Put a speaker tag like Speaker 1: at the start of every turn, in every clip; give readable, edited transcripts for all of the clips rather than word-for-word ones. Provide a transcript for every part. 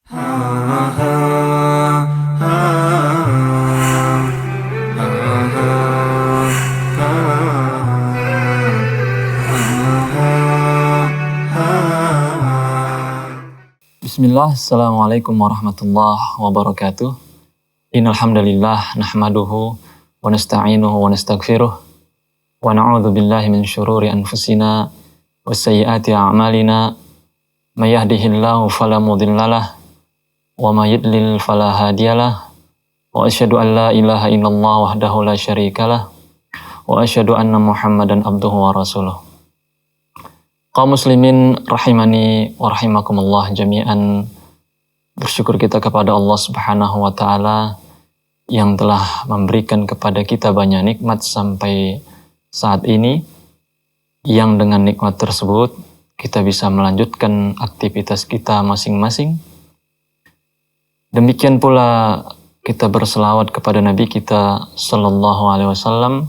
Speaker 1: Bismillah, Assalamualaikum warahmatullahi wabarakatuh. Innal hamdalillah nahmaduhu wa nasta'inuhu wa nastaghfiruh wa na'udzu billahi min syururi anfusina wa sayyiati a'malina. May yahdihillahu fala mudhillalah wa may yudlil fala hadiyalah. Wa asyhadu an la ilaha illallah wahdahu la syarikalah wa asyhadu anna Muhammadan abduhu wa rasuluh. Kaum muslimin rahimani wa rahimakumullah jami'an, bersyukur kita kepada Allah Subhanahu wa taala yang telah memberikan kepada kita banyak nikmat sampai saat ini, yang dengan nikmat tersebut kita bisa melanjutkan aktivitas kita masing-masing. Demikian pula kita berselawat kepada Nabi kita sallallahu alaihi wasallam.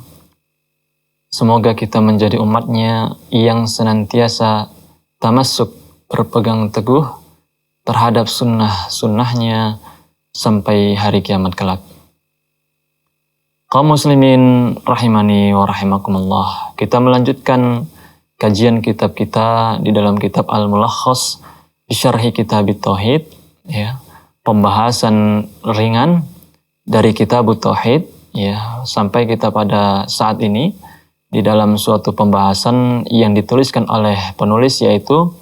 Speaker 1: Semoga kita menjadi umatnya yang senantiasa tamassuk, berpegang teguh terhadap sunnah-sunnahnya sampai hari kiamat kelak. Kaum muslimin rahimani wa rahimakumullah, kita melanjutkan kajian kitab kita di dalam kitab Al-Mulakhas bi Syarhi Kitab Tauhid, ya, pembahasan ringan dari kitab Tauhid, ya, sampai kita pada saat ini di dalam suatu pembahasan yang dituliskan oleh penulis, yaitu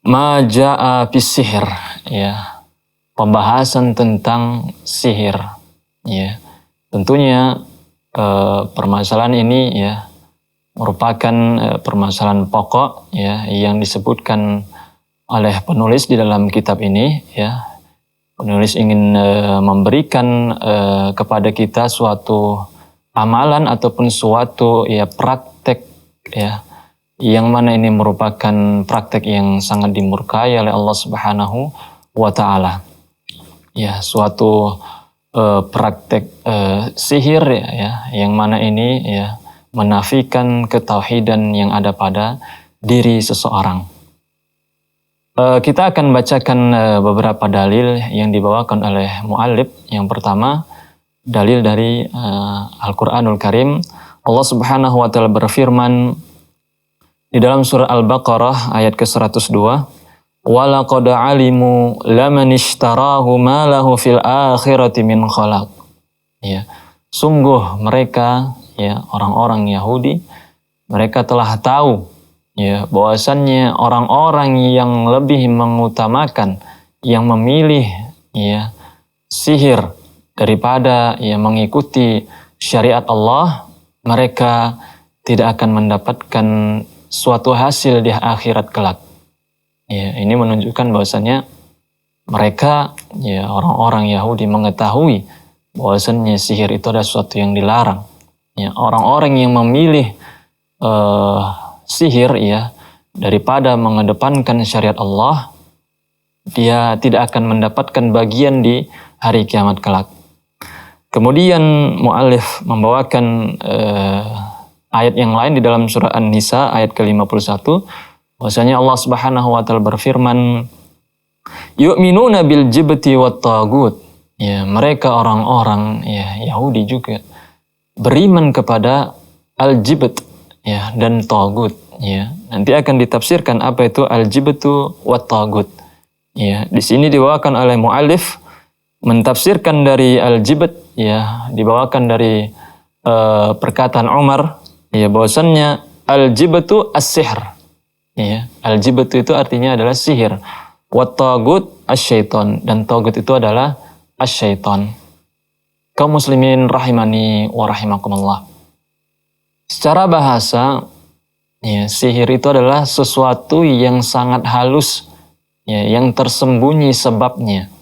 Speaker 1: Ma Ja'a Fis Sihr, ya, pembahasan tentang sihir, ya. Tentunya permasalahan ini, ya, merupakan permasalahan pokok, ya, yang disebutkan oleh penulis di dalam kitab ini, ya. Penulis ingin memberikan kepada kita suatu amalan ataupun suatu, ya, praktek, ya, yang mana ini merupakan praktek yang sangat dimurkai oleh Allah Subhanahu wa taala. Ya, suatu praktek sihir, ya, yang mana ini, ya, menafikan ketauhidan yang ada pada diri seseorang. Kita akan bacakan beberapa dalil yang dibawakan oleh muallif. Yang pertama, dalil dari Al-Quranul Karim. Allah Subhanahu wa ta'ala berfirman di dalam surah Al-Baqarah ayat ke-102, وَلَقَدْ عَلِمُوا لَمَنِ اشْتَرَاهُ مَا لَهُ فِي الْآخِرَةِ مِنْ خَلَقٍ. Ya, sungguh mereka, ya, orang-orang Yahudi, mereka telah tahu, ya, bahwasannya orang-orang yang lebih mengutamakan, yang memilih, ya, sihir daripada, ya, mengikuti syariat Allah, mereka tidak akan mendapatkan suatu hasil di akhirat kelak. Ya, ini menunjukkan bahwasannya mereka, ya, orang-orang Yahudi mengetahui bahwasannya sihir itu adalah sesuatu yang dilarang. Ya, orang-orang yang memilih sihir, ya, daripada mengedepankan syariat Allah, dia tidak akan mendapatkan bagian di hari kiamat kelak. Kemudian mu'allif membawakan ayat yang lain di dalam surah An-Nisa ayat ke-51, bahwasanya Allah Subhanahu wa taala berfirman, yu'minuna bil jibti wat tagut. Ya, mereka orang-orang, ya, Yahudi juga beriman kepada al-jibt, ya, dan tagut, ya. Nanti akan ditafsirkan apa itu al-jibtu wat tagut. Ya, di sini dibawakan oleh mu'allif mentafsirkan dari al-jibt, ya, dibawakan dari perkataan Umar, ya, bahwasannya al-jibtu as-sihr. Ya, al-jibtu itu artinya adalah sihir. Wat tagut asyaiton, dan tagut itu adalah asyaiton. Kaum muslimin rahimani wa rahimakumullah. Secara bahasa, ya, sihir itu adalah sesuatu yang sangat halus, ya, yang tersembunyi sebabnya.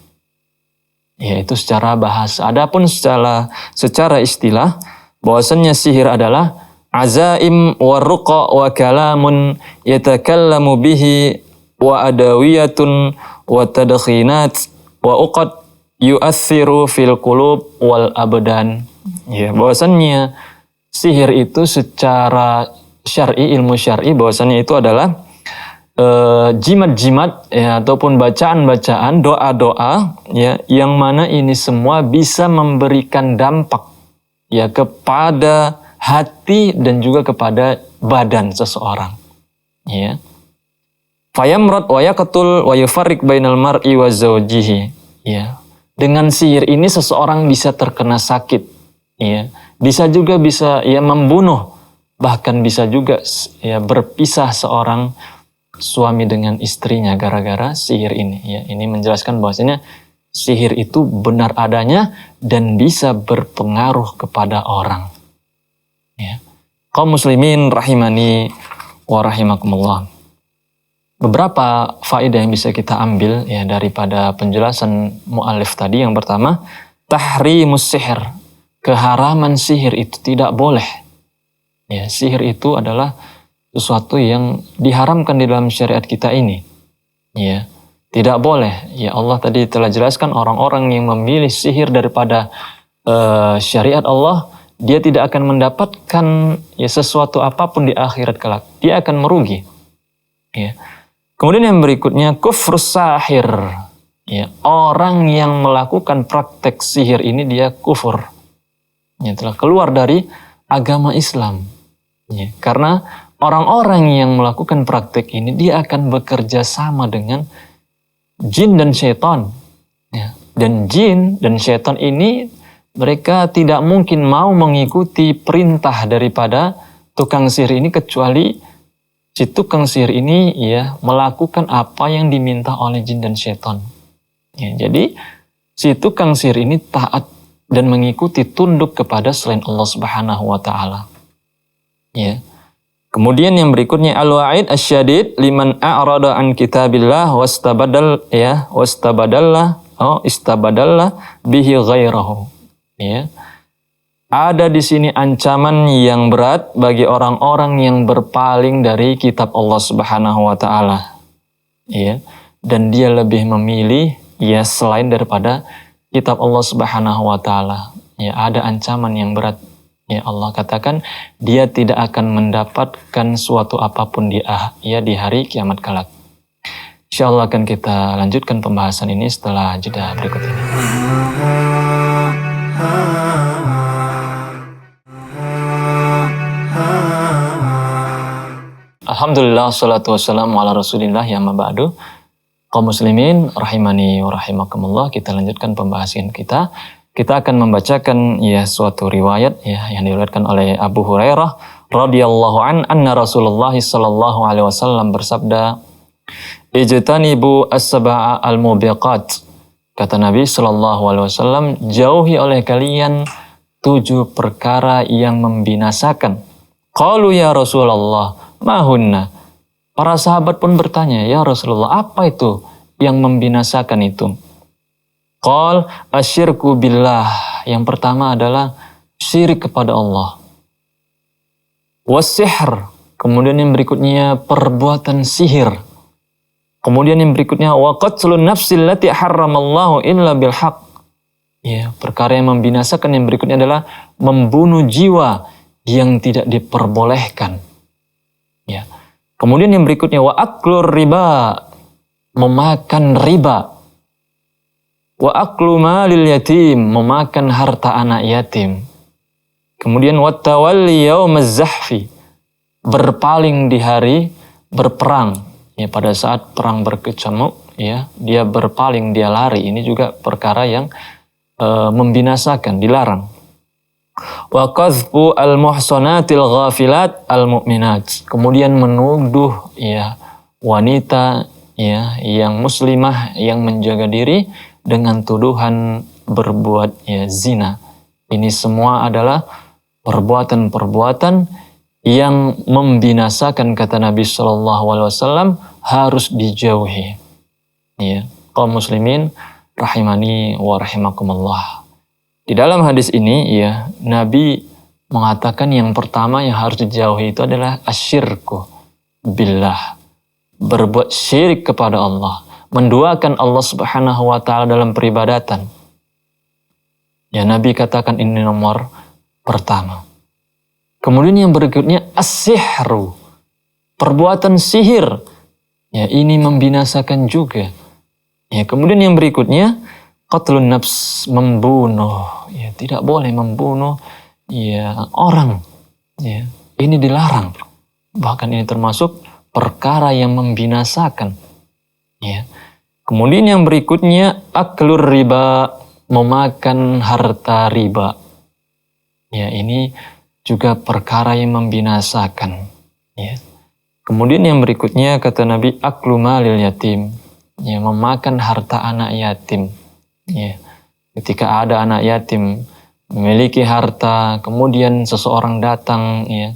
Speaker 1: Ya, itu secara bahasa. Adapun secara istilah, bahwasannya sihir adalah azaim wa ruqa wa kalamun yatakallamu bihi wa adawiyatun wa tadkhinat wa uqad yu'athiru fil qulub wal abdan. Ya, bahwasannya sihir itu secara syar'i, ilmu syar'i, bahwasannya itu adalah jimat-jimat ya, ataupun bacaan-bacaan, doa-doa ya, yang mana ini semua bisa memberikan dampak ya kepada hati dan juga kepada badan seseorang. Ya. Fayamrad wa yaqtul wa yufarriq bainal mar'i wa zawjihi. Ya. Dengan sihir ini seseorang bisa terkena sakit, ya. Bisa ya membunuh, bahkan bisa juga ya berpisah seorang suami dengan istrinya gara-gara sihir ini. Ya, ini menjelaskan bahwasanya sihir itu benar adanya dan bisa berpengaruh kepada orang. Ya. Kaum muslimin rahimani wa rahimakumullah. Beberapa faedah yang bisa kita ambil ya daripada penjelasan mu'allif tadi. Yang pertama, tahrimus sihir. Keharaman sihir itu tidak boleh. Ya, sihir itu adalah sesuatu yang diharamkan di dalam syariat kita ini. Ya, tidak boleh. Ya, Allah tadi telah jelaskan orang-orang yang memilih sihir daripada syariat Allah, dia tidak akan mendapatkan ya sesuatu apapun di akhirat kelak. Dia akan merugi. Ya. Kemudian yang berikutnya, kufrus sahir. Ya, orang yang melakukan praktek sihir ini dia kufur. Ya, telah keluar dari agama Islam. Ya, karena orang-orang yang melakukan praktek ini dia akan bekerja sama dengan jin dan syaitan. Ya. Dan jin dan syaitan ini mereka tidak mungkin mau mengikuti perintah daripada tukang sihir ini kecuali si tukang sihir ini ya melakukan apa yang diminta oleh jin dan syaitan. Ya, jadi si tukang sihir ini taat dan mengikuti tunduk kepada selain Allah Subhanahu wa taala. Ya. Kemudian yang berikutnya al-wa'id asyadid liman a'rada an kitabillah istabadalla bihi ghairahu. Ya. Ada di sini ancaman yang berat bagi orang-orang yang berpaling dari kitab Allah Subhanahu wa taala. Ya. Dan dia lebih memilih ya selain daripada kitab Allah Subhanahu wa taala. Ya, ada ancaman yang berat. Ya, Allah katakan dia tidak akan mendapatkan suatu apapun di hari kiamat kelak. Insyaallah akan kita lanjutkan pembahasan ini setelah jeda berikut ini. Alhamdulillah, salatu wassalamu ala rasulillah ya ma ba'du. Kaum muslimin rahimani wa rahimakumullah, kita lanjutkan pembahasan kita. Kita akan membacakan ya suatu riwayat ya yang diriwayatkan oleh Abu Hurairah radhiyallahu anna Rasulullah sallallahu alaihi wasallam bersabda, "Ijtanibu as-sab'a al-mubiqat." Kata Nabi sallallahu alaihi wasallam, jauhi oleh kalian 7 perkara yang membinasakan. Qalu ya Rasulullah, ma hunna? Para sahabat pun bertanya, ya Rasulullah, apa itu yang membinasakan itu? Qal asyirku billah. Yang pertama adalah syirik kepada Allah. Wasihr. Kemudian yang berikutnya perbuatan sihir. Kemudian yang berikutnya wa qatlun nafsil lati harramallahu illa bil haqq. Ya, perkara yang membinasakan yang berikutnya adalah membunuh jiwa yang tidak diperbolehkan. Ya. Kemudian yang berikutnya wa aklur riba. Memakan riba. Wa aklu malil yatim, memakan harta anak yatim. Kemudian wa tawalli yaumaz zahfi, berpaling di hari berperang. Ya, pada saat perang berkecamuk, ya, dia berpaling, dia lari. Ini juga perkara yang membinasakan, dilarang. Wa qadhfu al-muhsanatil ghafilat al-mu'minat. Kemudian menuduh ya wanita ya yang muslimah yang menjaga diri dengan tuduhan berbuat ya zina. Ini semua adalah perbuatan-perbuatan yang membinasakan, kata Nabi Shallallahu Alaihi Wasallam, harus dijauhi. Ya, kaum muslimin rahimani wa rahimakumullah. Di dalam hadis ini ya Nabi mengatakan yang pertama yang harus dijauhi itu adalah asyirku billah, berbuat syirik kepada Allah, menduakan Allah Subhanahu wa taala dalam peribadatan. Ya, Nabi katakan ini nomor pertama. Kemudian yang berikutnya as-sihru, perbuatan sihir. Ya, ini membinasakan juga. Ya, kemudian yang berikutnya qatlun nafs, membunuh. Ya, tidak boleh membunuh ya orang. Ya, ini dilarang. Bahkan ini termasuk perkara yang membinasakan. Ya. Kemudian yang berikutnya aklur riba, memakan harta riba. Ya, ini juga perkara yang membinasakan. Ya. Kemudian yang berikutnya kata Nabi aklu malil yatim. Ya, memakan harta anak yatim. Ya. Ketika ada anak yatim memiliki harta, kemudian seseorang datang ya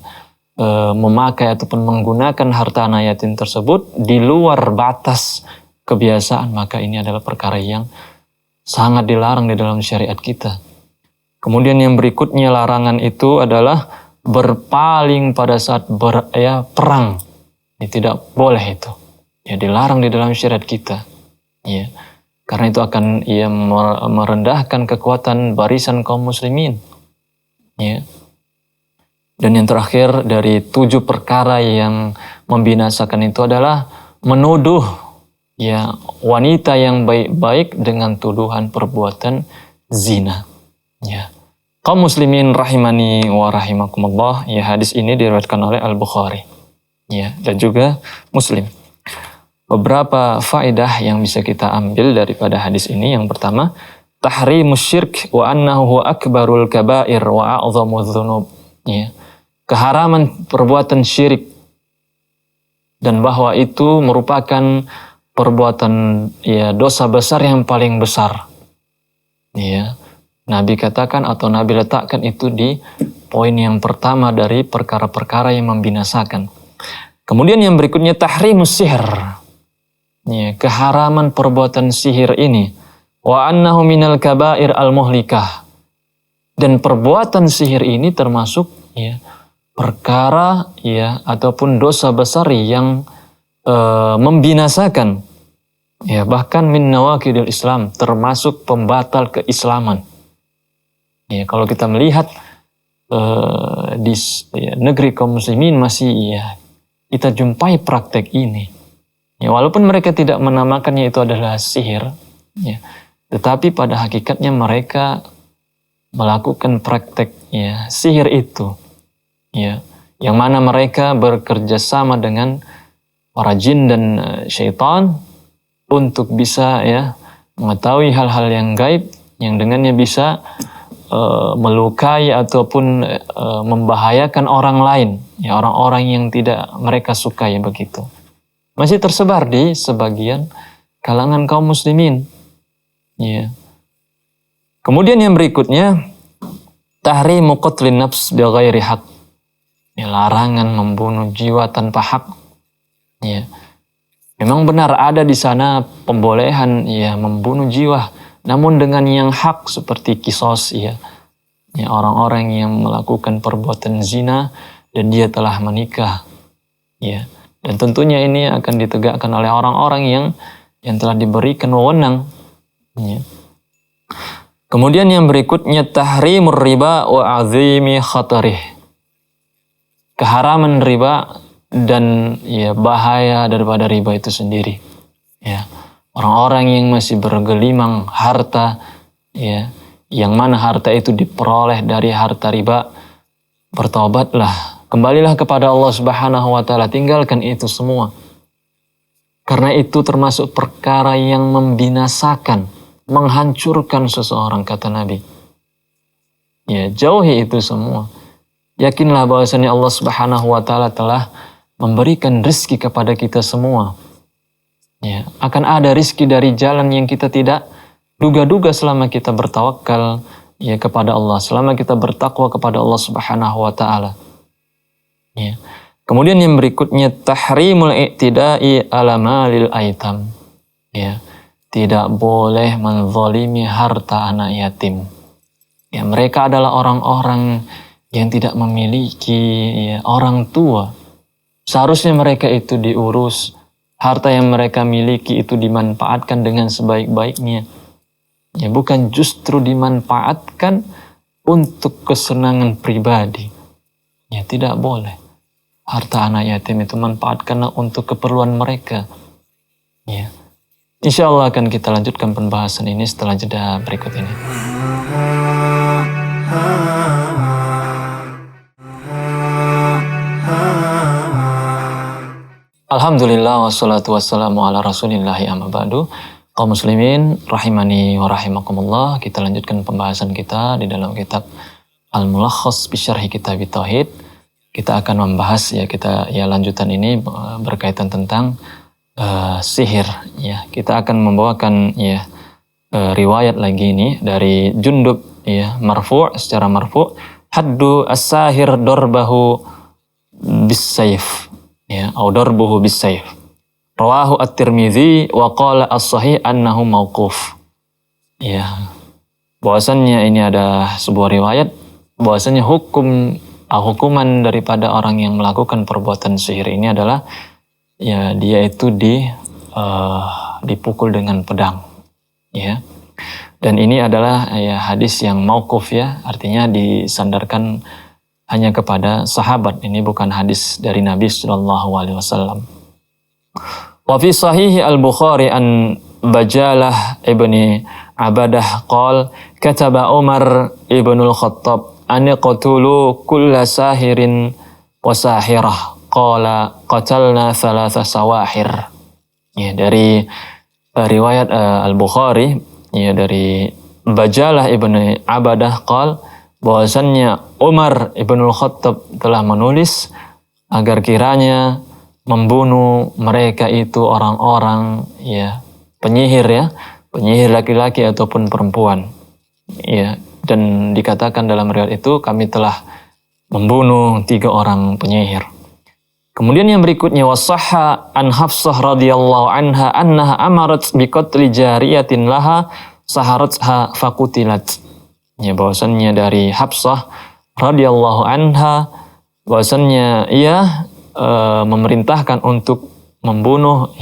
Speaker 1: memakai ataupun menggunakan harta anak yatim tersebut di luar batas kebiasaan, maka ini adalah perkara yang sangat dilarang di dalam syariat kita. Kemudian yang berikutnya larangan itu adalah berpaling pada saat perang. Ini tidak boleh itu. Ya, dilarang di dalam syariat kita. Ya. Karena itu akan merendahkan kekuatan barisan kaum muslimin. Ya. Dan yang terakhir dari 7 perkara yang membinasakan itu adalah menuduh ya wanita yang baik-baik dengan tuduhan perbuatan zina. Ya. Kaum muslimin rahimani wa rahimakumullah, ya hadis ini diriwayatkan oleh Al-Bukhari. Ya, dan juga Muslim. Beberapa faedah yang bisa kita ambil daripada hadis ini. Yang pertama, tahrimus syirk wa annahu akbarul kabair wa a'zamudz dzunub. Ya. Keharaman perbuatan syirik dan bahwa itu merupakan perbuatan ya dosa besar yang paling besar. Ya. Nabi katakan atau Nabi letakkan itu di poin yang pertama dari perkara-perkara yang membinasakan. Kemudian yang berikutnya tahrimus sihr. Ya, keharaman perbuatan sihir ini. Wa annahu minal kabair al-muhlikah. Dan perbuatan sihir ini termasuk ya perkara ya ataupun dosa besar yang membinasakan. Ya, bahkan min nawaqidil Islam, termasuk pembatal keislaman. Ya, kalau kita melihat di negeri kaum muslimin masih ya kita jumpai praktek ini. Ya, walaupun mereka tidak menamakannya itu adalah sihir, ya, tetapi pada hakikatnya mereka melakukan praktek ya sihir itu. Ya, yang mana mereka bekerja sama dengan para jin dan syaitan untuk bisa ya mengetahui hal-hal yang gaib yang dengannya bisa melukai ataupun membahayakan orang lain, ya orang-orang yang tidak mereka sukai begitu. Masih tersebar di sebagian kalangan kaum muslimin. Ya. Kemudian yang berikutnya tahrimu qatlin nafs bighairi haq. Ya, larangan membunuh jiwa tanpa hak. Ya. Memang benar ada di sana pembolehan ya membunuh jiwa, namun dengan yang hak seperti kisos ya. Ya, orang-orang yang melakukan perbuatan zina dan dia telah menikah. Ya. Dan tentunya ini akan ditegakkan oleh orang-orang yang telah diberikan wewenang. Ya. Kemudian yang berikutnya tahrimur riba wa azimi khatarih. Keharaman riba dan ya bahaya daripada riba itu sendiri. Ya. Orang-orang yang masih bergelimang harta ya, yang mana harta itu diperoleh dari harta riba, bertobatlah, kembalilah kepada Allah Subhanahu wa taala, tinggalkan itu semua. Karena itu termasuk perkara yang membinasakan, menghancurkan seseorang kata Nabi. Ya, jauhi itu semua. Yakinlah bahwasanya Allah Subhanahu wa taala telah memberikan rezeki kepada kita semua. Ya, akan ada rezeki dari jalan yang kita tidak duga-duga selama kita bertawakal ya kepada Allah, selama kita bertakwa kepada Allah Subhanahu wa taala. Ya. Kemudian yang berikutnya tahrimul i'tida'i ala malil aitam. Ya, tidak boleh menzalimi harta anak yatim. Ya, mereka adalah orang-orang yang tidak memiliki ya, orang tua. Seharusnya mereka itu diurus, harta yang mereka miliki itu dimanfaatkan dengan sebaik-baiknya. Ya, bukan justru dimanfaatkan untuk kesenangan pribadi. Ya, tidak boleh. Harta anak yatim itu manfaatkanlah untuk keperluan mereka. Ya. Insya Allah akan kita lanjutkan pembahasan ini setelah jeda berikut ini. Alhamdulillah wassalatu wassalamu ala rasulillahi amma ba'du. Kaum muslimin rahimani wa rahimakumullah, kita lanjutkan pembahasan kita di dalam kitab Al-Mulakhas bi Syarhi Kitab Tauhid. Kita akan membahas lanjutan ini berkaitan tentang sihir. Ya, kita akan membawakan riwayat lagi ini dari Jundub secara marfu', haddu as-sahir darbahu bis-sayf atau darbuhu bis-sayf. Rawahu at-Tirmidzi wa qala as-sahih annahu mauquf. Ya. Bahwasannya ini ada sebuah riwayat bahwasannya hukuman daripada orang yang melakukan perbuatan sihir ini adalah dia itu dipukul dengan pedang, ya. Dan ini adalah hadis yang mauquf, artinya disandarkan hanya kepada sahabat. Ini bukan hadis dari Nabi sallallahu alaihi wasallam. Wa fi sahih al-Bukhari an Bajalah ibni Abadah qala kataba Umar ibnul Khattab an qatulu kulla sahirin wa sahirah. Qala qatalna thalatha sawahir. Ya, dari riwayat Al-Bukhari dari Bajalah ibnu Abadah qala bahwasannya Umar ibnul Khattab telah menulis agar kiranya membunuh mereka itu orang-orang penyihir laki-laki ataupun perempuan. Ya, dan dikatakan dalam riwayat itu kami telah membunuh 3 orang penyihir. Kemudian yang berikutnya wasahha an Hafsah radhiyallahu anha annaha amarat biqatli jariyatin laha saharatha faqutilat. Ya, bahwasannya dari Hafsah radhiyallahu anha bahwasannya ia memerintahkan untuk membunuh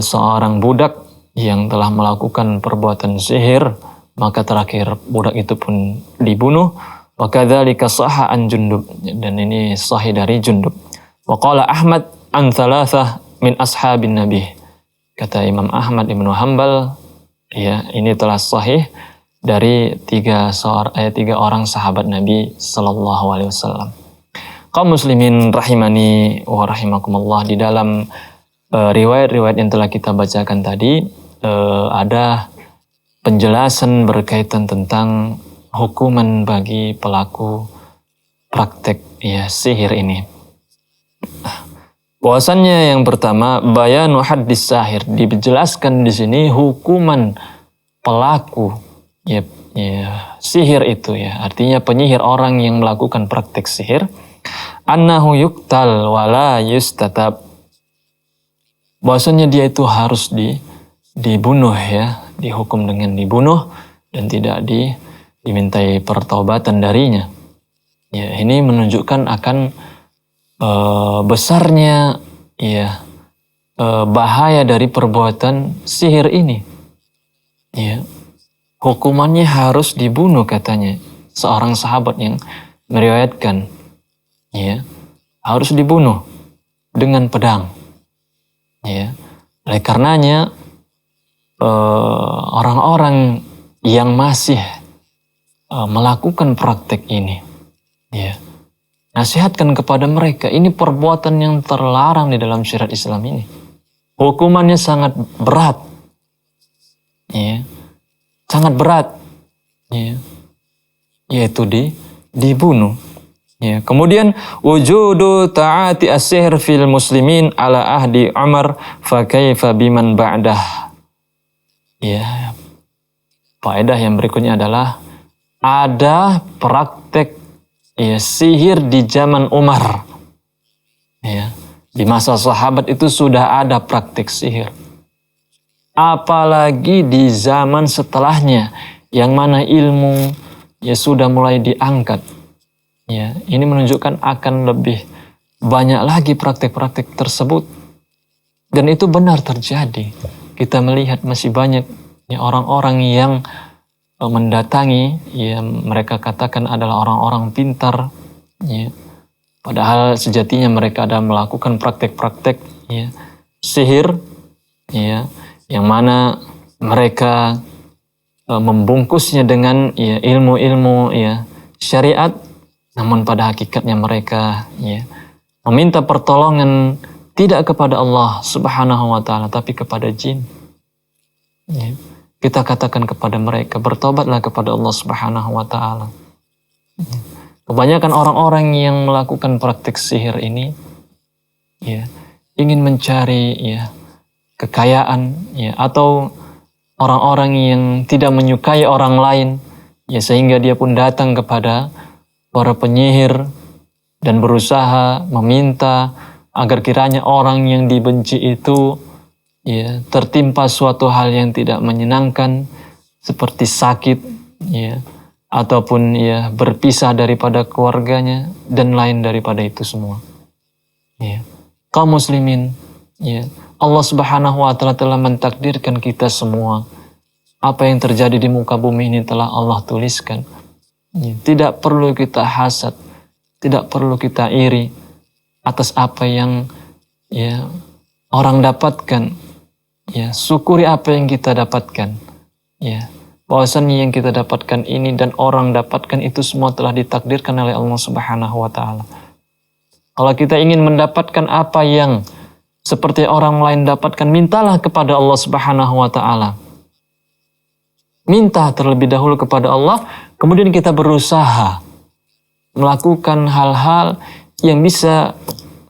Speaker 1: seorang budak yang telah melakukan perbuatan sihir, maka terakhir budak itu pun dibunuh. Wa kadzalika sahha an Jundub, dan ini sahih dari Jundub. Wa qala Ahmad an thalathah min ashabin Nabi. Kata Imam Ahmad Ibnu Hanbal, ini telah sahih dari 3 orang sahabat Nabi sallallahu alaihi wasallam. Kaum muslimin rahimani wa rahimakumullah, di dalam riwayat-riwayat yang telah kita bacakan tadi ada penjelasan berkaitan tentang hukuman bagi pelaku praktek sihir ini. Bahwasannya yang pertama bayanu haddis sahir, dijelaskan di sini hukuman pelaku sihir itu, artinya penyihir, orang yang melakukan praktek sihir. Annahu yuqtal wala yustatab, bahwasanya dia itu harus dibunuh, dihukum dengan dibunuh dan tidak dimintai pertaubatan darinya. Ini menunjukkan akan besarnya bahaya dari perbuatan sihir ini. Hukumannya harus dibunuh, katanya seorang sahabat yang meriwayatkan, harus dibunuh dengan pedang. Oleh karenanya orang-orang yang masih melakukan praktek ini, nasihatkan kepada mereka, ini perbuatan yang terlarang di dalam syariat Islam ini. Hukumannya sangat berat, sangat berat, yaitu dibunuh. Kemudian wujudu ta'ati as-sihr fil muslimin ala ahdi Umar fa kaifa biman ba'dah. Faedah yang berikutnya adalah ada praktek sihir di zaman Umar. Di masa sahabat itu sudah ada praktek sihir. Apalagi di zaman setelahnya, yang mana ilmu sudah mulai diangkat. Ini menunjukkan akan lebih banyak lagi praktek-praktek tersebut. Dan itu benar terjadi. Kita melihat masih banyak orang-orang yang mendatangi, mereka katakan adalah orang-orang pintar, padahal sejatinya mereka ada melakukan praktek-praktek sihir ya, yang mana mereka membungkusnya dengan ya ilmu-ilmu ya syariat, namun pada hakikatnya mereka ya meminta pertolongan tidak kepada Allah Subhanahu wa taala tapi kepada jin. Ya. Kita katakan kepada mereka, bertobatlah kepada Allah Subhanahu wa taala. Ya. Kebanyakan orang-orang yang melakukan praktik sihir ini ya ingin mencari ya kekayaan ya atau orang-orang yang tidak menyukai orang lain ya sehingga dia pun datang kepada para penyihir dan berusaha meminta agar kiranya orang yang dibenci itu ya tertimpa suatu hal yang tidak menyenangkan seperti sakit ya ataupun ya berpisah daripada keluarganya dan lain daripada itu semua. Ya. Kaum muslimin ya Allah Subhanahu wa taala telah mentakdirkan kita semua. Apa yang terjadi di muka bumi ini telah Allah tuliskan. Ya, tidak perlu kita hasad, tidak perlu kita iri atas apa yang ya orang dapatkan. Ya, syukuri apa yang kita dapatkan. Ya, bahwasannya yang kita dapatkan ini dan orang dapatkan itu semua telah ditakdirkan oleh Allah Subhanahu wa taala. Kalau kita ingin mendapatkan apa yang seperti orang lain dapatkan, mintalah kepada Allah Subhanahu wa taala. Minta terlebih dahulu kepada Allah, kemudian kita berusaha melakukan hal-hal yang bisa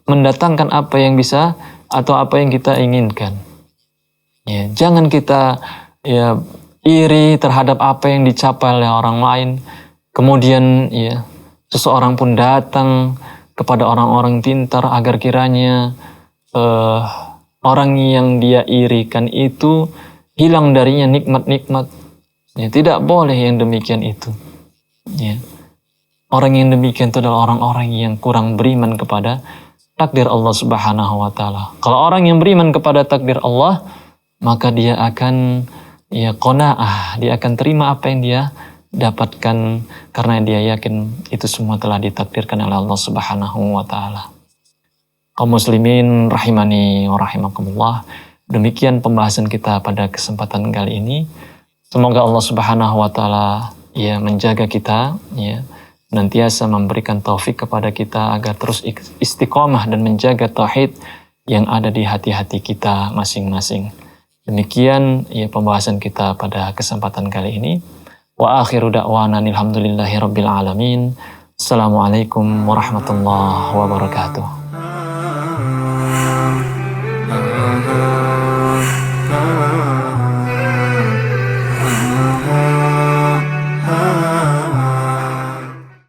Speaker 1: mendatangkan apa yang bisa atau apa yang kita inginkan. Ya, jangan kita ya iri terhadap apa yang dicapai oleh orang lain. Kemudian ya seseorang pun datang kepada orang-orang pintar agar kiranya orang yang dia irikan itu hilang darinya nikmat-nikmat. Ya, tidak boleh yang demikian itu. Ya. Orang yang demikian itu adalah orang-orang yang kurang beriman kepada takdir Allah Subhanahu wa taala. Kalau orang yang beriman kepada takdir Allah, maka dia akan ya qanaah, dia akan terima apa yang dia dapatkan karena dia yakin itu semua telah ditakdirkan oleh Allah Subhanahu wa taala. Kaum muslimin rahimani wa rahimakumullah. Demikian pembahasan kita pada kesempatan kali ini. Semoga Allah Subhanahu wa taala ya menjaga kita ya, senantiasa memberikan taufik kepada kita agar terus istiqomah dan menjaga tauhid yang ada di hati-hati kita masing-masing. Demikian ya pembahasan kita pada kesempatan kali ini. Wa akhiru da'wana alhamdulillahi rabbil alamin. Assalamualaikum warahmatullahi wabarakatuh.